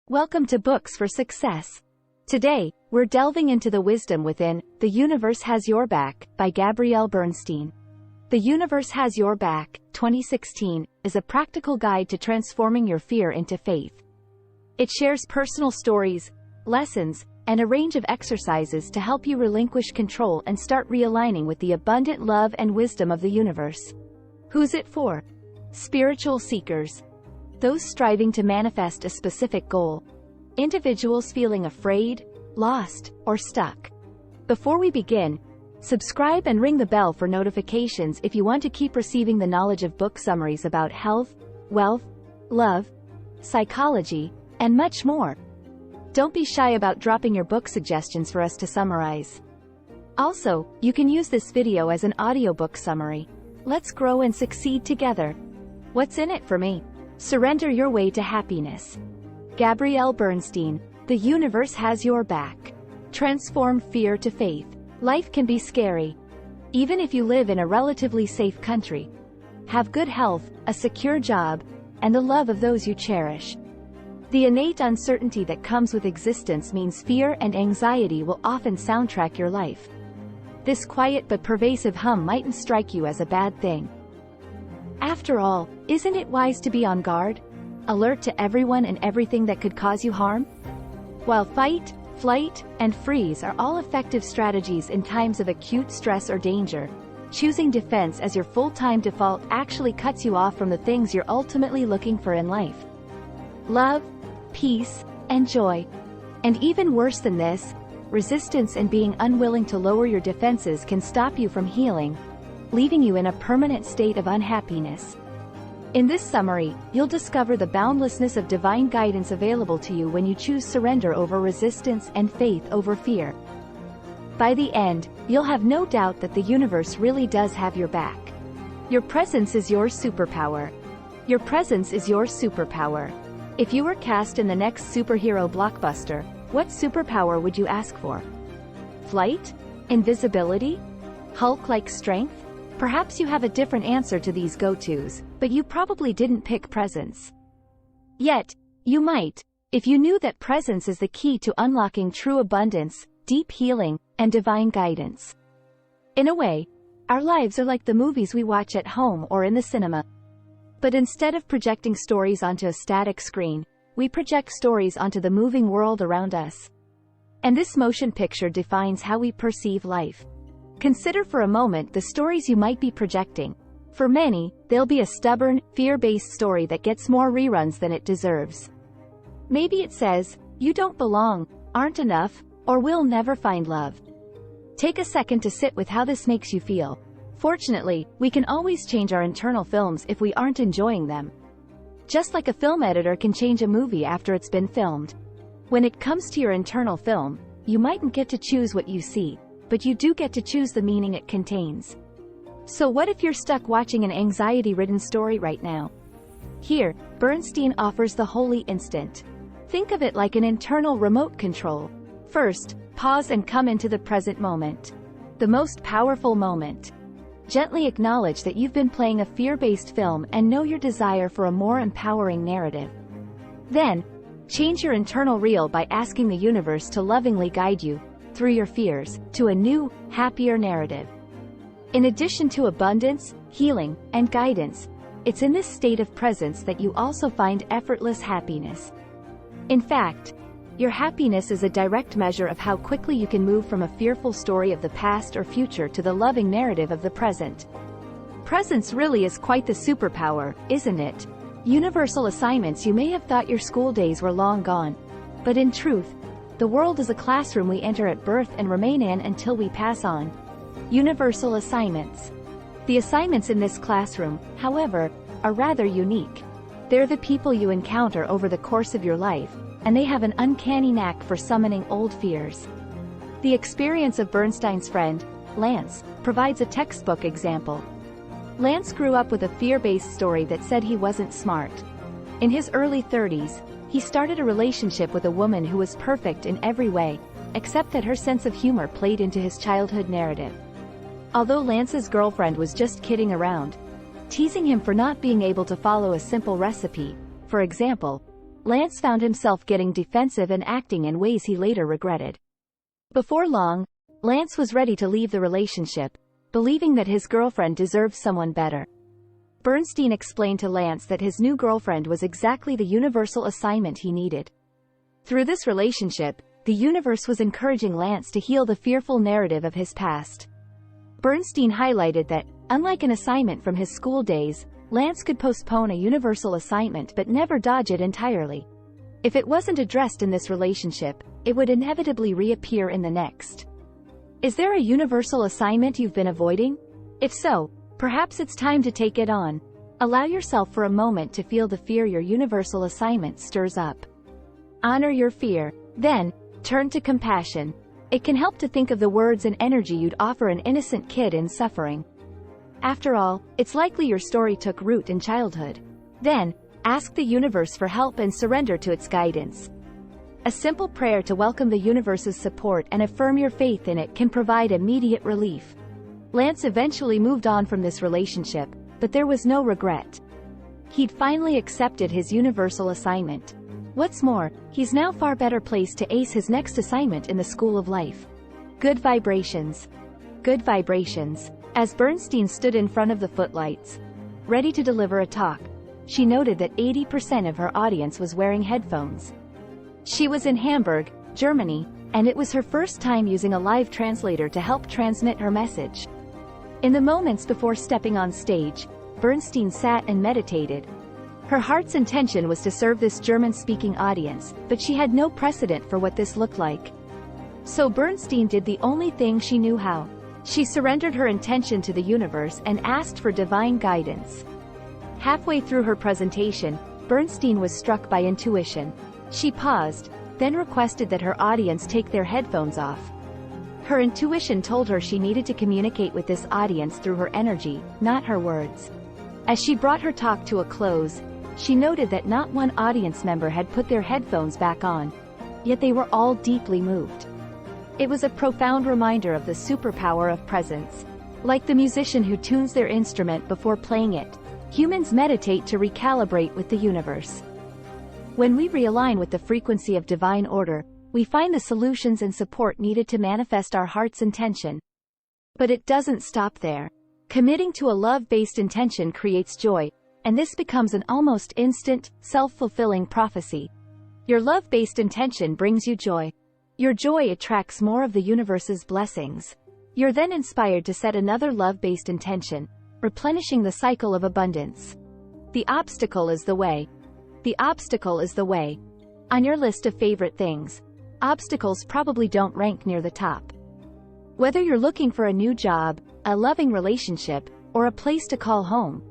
Welcome to Books for Success. Today, we're delving into the wisdom within The Universe Has Your Back by Gabrielle Bernstein. The Universe Has Your Back, 2016, is a practical guide to transforming your fear into faith. It shares personal stories, lessons, and a range of exercises to help you relinquish control and start realigning with the abundant love and wisdom of the universe. Who's it for? Spiritual seekers. Those striving to manifest a specific goal. Individuals feeling afraid, lost, or stuck. Before we begin, subscribe and ring the bell for notifications if you want to keep receiving the knowledge of book summaries about health, wealth, love, psychology, and much more. Don't be shy about dropping your book suggestions for us to summarize. Also, you can use this video as an audiobook summary. Let's grow and succeed together. What's in it for me? Surrender your way to happiness. Gabrielle Bernstein, The Universe Has Your Back. Transform fear to faith. Life can be scary. Even if you live in a relatively safe country. Have good health, a secure job, and the love of those you cherish. The innate uncertainty that comes with existence means fear and anxiety will often soundtrack your life. This quiet but pervasive hum mightn't strike you as a bad thing. After all, isn't it wise to be on guard? Alert to everyone and everything that could cause you harm? While fight, flight, and freeze are all effective strategies in times of acute stress or danger, choosing defense as your full-time default actually cuts you off from the things you're ultimately looking for in life. Love, peace, and joy. And even worse than this, resistance and being unwilling to lower your defenses can stop you from healing, leaving you in a permanent state of unhappiness. In this summary, you'll discover the boundlessness of divine guidance available to you when you choose surrender over resistance and faith over fear. By the end, you'll have no doubt that the universe really does have your back. Your presence is your superpower. Your presence is your superpower. If you were cast in the next superhero blockbuster, what superpower would you ask for? Flight? Invisibility? Hulk-like strength? Perhaps you have a different answer to these go-tos, but you probably didn't pick presence. Yet, you might, if you knew that presence is the key to unlocking true abundance, deep healing, and divine guidance. In a way, our lives are like the movies we watch at home or in the cinema. But instead of projecting stories onto a static screen, we project stories onto the moving world around us. And this motion picture defines how we perceive life. Consider for a moment the stories you might be projecting. For many, they'll be a stubborn, fear-based story that gets more reruns than it deserves. Maybe it says, "You don't belong, aren't enough, or will never find love." Take a second to sit with how this makes you feel. Fortunately, we can always change our internal films if we aren't enjoying them. Just like a film editor can change a movie after it's been filmed. When it comes to your internal film, you mightn't get to choose what you see, but you do get to choose the meaning it contains. So what if you're stuck watching an anxiety-ridden story right now? Here, Bernstein offers the holy instant. Think of it like an internal remote control. First, pause and come into the present moment. The most powerful moment. Gently acknowledge that you've been playing a fear-based film and know your desire for a more empowering narrative. Then, change your internal reel by asking the universe to lovingly guide you, through your fears, to a new, happier narrative. In addition to abundance, healing, and guidance, it's in this state of presence that you also find effortless happiness. In fact, your happiness is a direct measure of how quickly you can move from a fearful story of the past or future to the loving narrative of the present. Presence really is quite the superpower, isn't it? Universal assignments. You may have thought your school days were long gone. But in truth, the world is a classroom we enter at birth and remain in until we pass on. Universal assignments. The assignments in this classroom, however, are rather unique. They're the people you encounter over the course of your life, and they have an uncanny knack for summoning old fears. The experience of Bernstein's friend, Lance, provides a textbook example. Lance grew up with a fear-based story that said he wasn't smart. In his early 30s, he started a relationship with a woman who was perfect in every way, except that her sense of humor played into his childhood narrative. Although Lance's girlfriend was just kidding around, teasing him for not being able to follow a simple recipe, for example, Lance found himself getting defensive and acting in ways he later regretted. Before long, Lance was ready to leave the relationship, believing that his girlfriend deserved someone better. Bernstein explained to Lance that his new girlfriend was exactly the universal assignment he needed. Through this relationship, the universe was encouraging Lance to heal the fearful narrative of his past. Bernstein highlighted that, unlike an assignment from his school days, Lance could postpone a universal assignment but never dodge it entirely. If it wasn't addressed in this relationship, it would inevitably reappear in the next. Is there a universal assignment you've been avoiding? If so, perhaps it's time to take it on. Allow yourself for a moment to feel the fear your universal assignment stirs up. Honor your fear, then, turn to compassion. It can help to think of the words and energy you'd offer an innocent kid in suffering. After all, it's likely your story took root in childhood. Then, ask the universe for help and surrender to its guidance. A simple prayer to welcome the universe's support and affirm your faith in it can provide immediate relief. Lance eventually moved on from this relationship, but there was no regret. He'd finally accepted his universal assignment. What's more, he's now far better placed to ace his next assignment in the school of life. Good vibrations. Good vibrations. As Bernstein stood in front of the footlights, ready to deliver a talk, she noted that 80% of her audience was wearing headphones. She was in Hamburg, Germany, and it was her first time using a live translator to help transmit her message. In the moments before stepping on stage, Bernstein sat and meditated. Her heart's intention was to serve this German-speaking audience, but she had no precedent for what this looked like. So Bernstein did the only thing she knew how. She surrendered her intention to the universe and asked for divine guidance. Halfway through her presentation, Bernstein was struck by intuition. She paused, then requested that her audience take their headphones off. Her intuition told her she needed to communicate with this audience through her energy, not her words. As she brought her talk to a close, she noted that not one audience member had put their headphones back on. Yet they were all deeply moved. It was a profound reminder of the superpower of presence. Like the musician who tunes their instrument before playing it, humans meditate to recalibrate with the universe. When we realign with the frequency of divine order, we find the solutions and support needed to manifest our heart's intention. But it doesn't stop there. Committing to a love-based intention creates joy, and this becomes an almost instant, self-fulfilling prophecy. Your love-based intention brings you joy. Your joy attracts more of the universe's blessings. You're then inspired to set another love-based intention, replenishing the cycle of abundance. The obstacle is the way. The obstacle is the way. On your list of favorite things, obstacles probably don't rank near the top. Whether you're looking for a new job, a loving relationship, or a place to call home,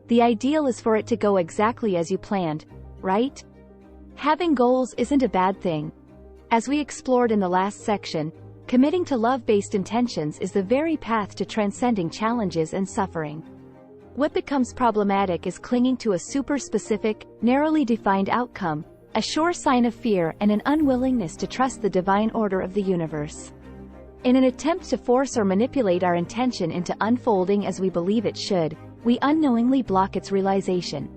the ideal is for it to go exactly as you planned, right? Having goals isn't a bad thing. As we explored in the last section, committing to love-based intentions is the very path to transcending challenges and suffering. What becomes problematic is clinging to a super-specific, narrowly defined outcome, a sure sign of fear and an unwillingness to trust the divine order of the universe. In an attempt to force or manipulate our intention into unfolding as we believe it should, we unknowingly block its realization.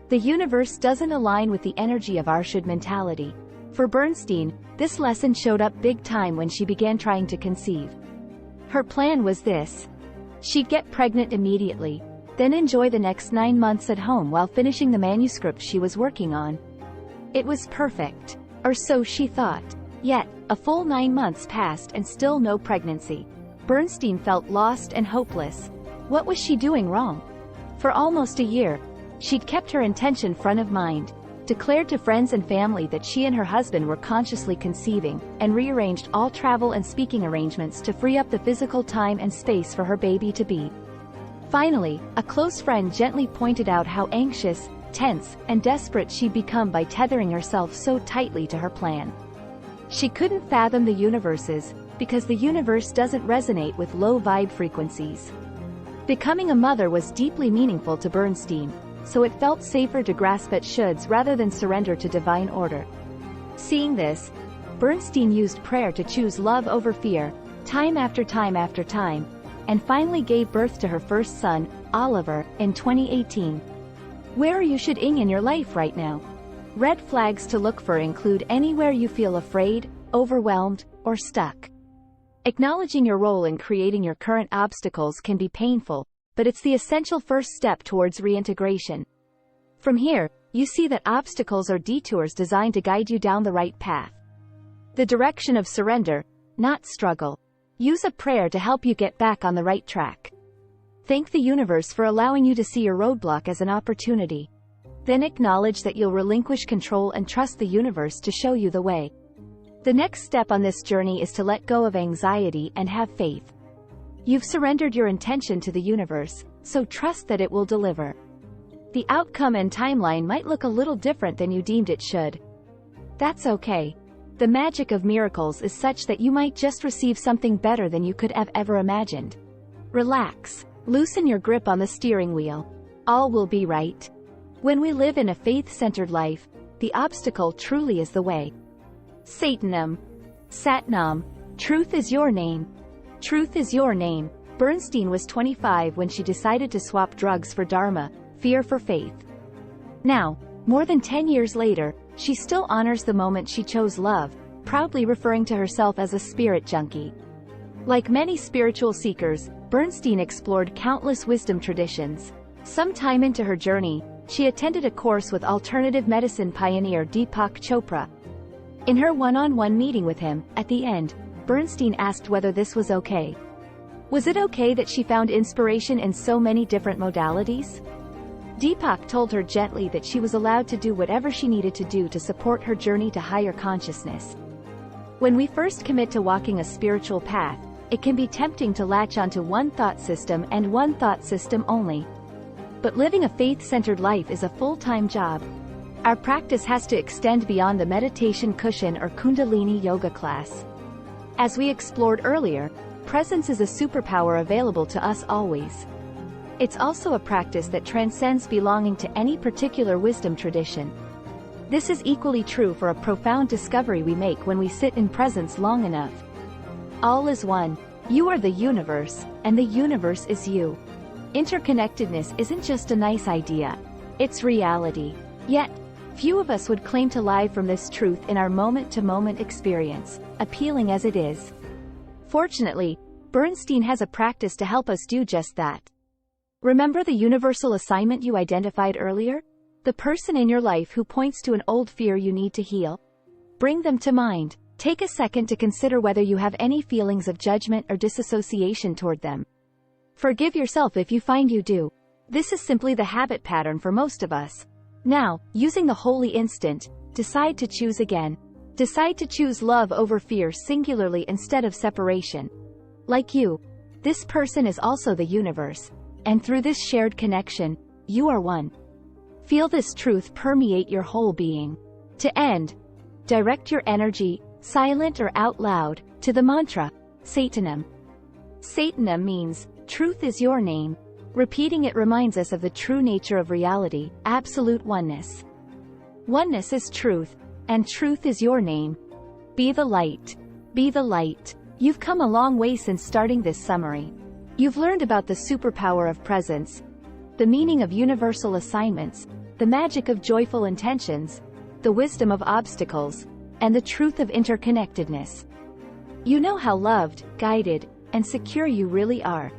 The universe doesn't align with the energy of our should mentality. For Bernstein, this lesson showed up big time when she began trying to conceive. Her plan was this. She'd get pregnant immediately, then enjoy the next 9 months at home while finishing the manuscript she was working on. It was perfect. Or so she thought. Yet, a full 9 months passed and still no pregnancy. Bernstein felt lost and hopeless. What was she doing wrong? For almost a year, she'd kept her intention front of mind, declared to friends and family that she and her husband were consciously conceiving, and rearranged all travel and speaking arrangements to free up the physical time and space for her baby-to-be. Finally, a close friend gently pointed out how anxious, tense, and desperate she'd become by tethering herself so tightly to her plan. She couldn't fathom the universe's, because the universe doesn't resonate with low-vibe frequencies. Becoming a mother was deeply meaningful to Bernstein, so it felt safer to grasp at shoulds rather than surrender to divine order. Seeing this, Bernstein used prayer to choose love over fear, time after time after time, and finally gave birth to her first son, Oliver, in 2018. Where are you shooting in your life right now? Red flags to look for include anywhere you feel afraid, overwhelmed, or stuck. Acknowledging your role in creating your current obstacles can be painful, but it's the essential first step towards reintegration. From here, you see that obstacles are detours designed to guide you down the right path. The direction of surrender, not struggle. Use a prayer to help you get back on the right track. Thank the universe for allowing you to see your roadblock as an opportunity. Then acknowledge that you'll relinquish control and trust the universe to show you the way. The next step on this journey is to let go of anxiety and have faith. You've surrendered your intention to the universe, so trust that it will deliver. The outcome and timeline might look a little different than you deemed it should. That's okay. The magic of miracles is such that you might just receive something better than you could have ever imagined. Relax. Loosen your grip on the steering wheel. All will be right. When we live in a faith-centered life, the obstacle truly is the way. Satanam. Satnam. Truth is your name. Truth is your name. Bernstein was 25 when she decided to swap drugs for Dharma, fear for faith. Now, more than 10 years later, she still honors the moment she chose love, proudly referring to herself as a spirit junkie. Like many spiritual seekers, Bernstein explored countless wisdom traditions. Sometime into her journey, she attended a course with alternative medicine pioneer Deepak Chopra. In her one-on-one meeting with him, at the end, Bernstein asked whether this was okay. Was it okay that she found inspiration in so many different modalities? Deepak told her gently that she was allowed to do whatever she needed to do to support her journey to higher consciousness. When we first commit to walking a spiritual path, it can be tempting to latch onto one thought system and one thought system only. But living a faith-centered life is a full-time job. Our practice has to extend beyond the meditation cushion or Kundalini yoga class. As we explored earlier, presence is a superpower available to us always. It's also a practice that transcends belonging to any particular wisdom tradition. This is equally true for a profound discovery we make when we sit in presence long enough. All is one. You are the universe, and the universe is you. Interconnectedness isn't just a nice idea. It's reality. Yet, few of us would claim to live from this truth in our moment-to-moment experience, appealing as it is. Fortunately, Bernstein has a practice to help us do just that. Remember the universal assignment you identified earlier? The person in your life who points to an old fear you need to heal? Bring them to mind. Take a second to consider whether you have any feelings of judgment or disassociation toward them. Forgive yourself if you find you do. This is simply the habit pattern for most of us. Now, using the holy instant, decide to choose again. Decide to choose love over fear singularly instead of separation. Like you, this person is also the universe, and through this shared connection, you are one. Feel this truth permeate your whole being. To end, direct your energy, silent or out loud, to the mantra, Satanam. Satanam means, truth is your name. Repeating it reminds us of the true nature of reality, absolute oneness. Oneness is truth, and truth is your name. Be the light. Be the light. You've come a long way since starting this summary. You've learned about the superpower of presence, the meaning of universal assignments, the magic of joyful intentions, the wisdom of obstacles, and the truth of interconnectedness. You know how loved, guided, and secure you really are.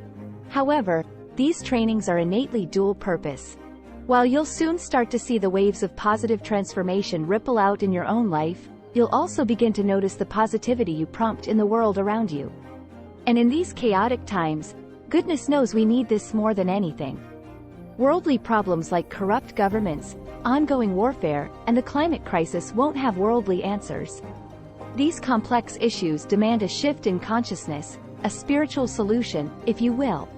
However, these trainings are innately dual-purpose. While you'll soon start to see the waves of positive transformation ripple out in your own life, you'll also begin to notice the positivity you prompt in the world around you. And in these chaotic times, goodness knows we need this more than anything. Worldly problems like corrupt governments, ongoing warfare, and the climate crisis won't have worldly answers. These complex issues demand a shift in consciousness, a spiritual solution, if you will.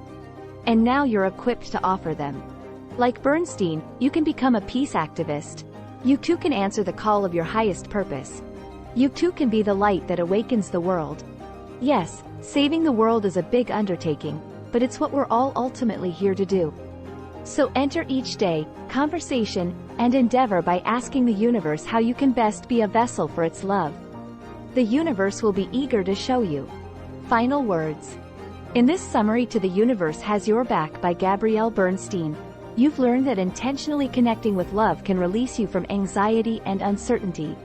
And now you're equipped to offer them. Like Bernstein, you can become a peace activist. You too can answer the call of your highest purpose. You too can be the light that awakens the world. Yes, saving the world is a big undertaking, but it's what we're all ultimately here to do. So enter each day, conversation, and endeavor by asking the universe how you can best be a vessel for its love. The universe will be eager to show you. Final words. In this summary to The Universe Has Your Back by Gabrielle Bernstein, you've learned that intentionally connecting with love can release you from anxiety and uncertainty.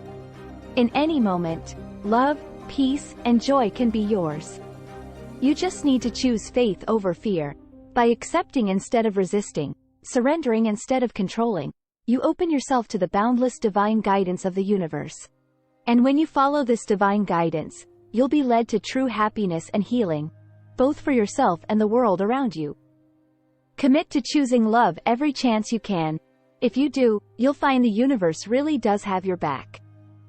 In any moment, love, peace, and joy can be yours. You just need to choose faith over fear. By accepting instead of resisting, surrendering instead of controlling, you open yourself to the boundless divine guidance of the universe. And when you follow this divine guidance, you'll be led to true happiness and healing, both for yourself and the world around you. Commit to choosing love every chance you can. If you do, you'll find the universe really does have your back.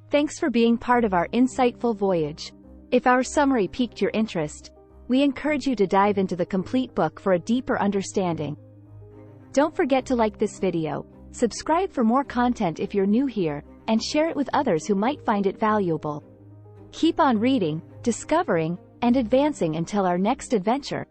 Thanks for being part of our insightful voyage. If our summary piqued your interest, we encourage you to dive into the complete book for a deeper understanding. Don't forget to like this video, subscribe for more content if you're new here, and share it with others who might find it valuable. Keep on reading, discovering, and advancing until our next adventure.